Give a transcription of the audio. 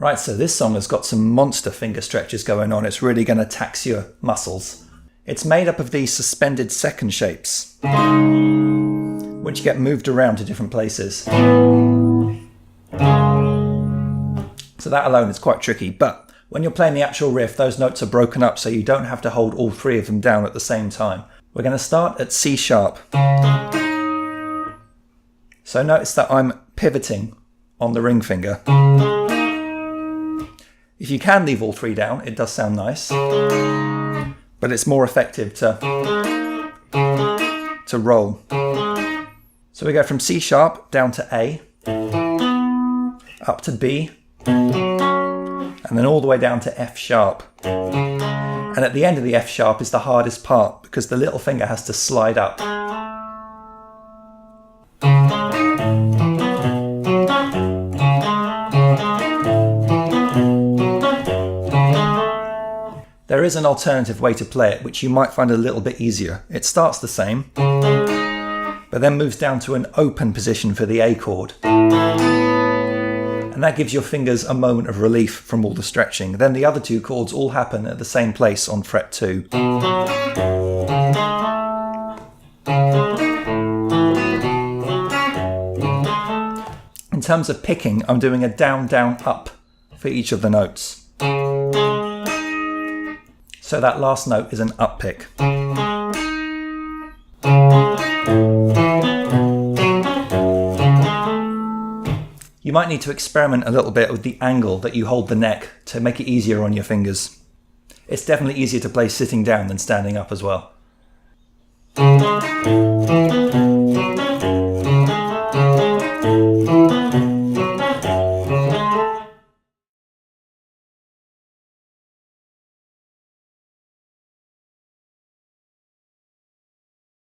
Right, so this song has got some monster finger stretches going on. It's really going to tax your muscles. It's made up of these suspended second shapes, which get moved around to different places. So that alone is quite tricky, but when you're playing the actual riff, those notes are broken up so you don't have to hold all three of them down at the same time. We're going to start at C sharp. So notice that I'm pivoting on the ring finger. If you can leave all three down, it does sound nice, but it's more effective to roll. So we go from C sharp down to A, up to B, and then all the way down to F sharp. And at the end of the F sharp is the hardest part because the little finger has to slide up. There is an alternative way to play it, which you might find a little bit easier. It starts the same, but then moves down to an open position for the A chord. And that gives your fingers a moment of relief from all the stretching. Then the other two chords all happen at the same place on fret 2. In terms of picking, I'm doing a down, down, up for each of the notes. So that last note is an up pick. You might need to experiment a little bit with the angle that you hold the neck to make it easier on your fingers. It's definitely easier to play sitting down than standing up as well.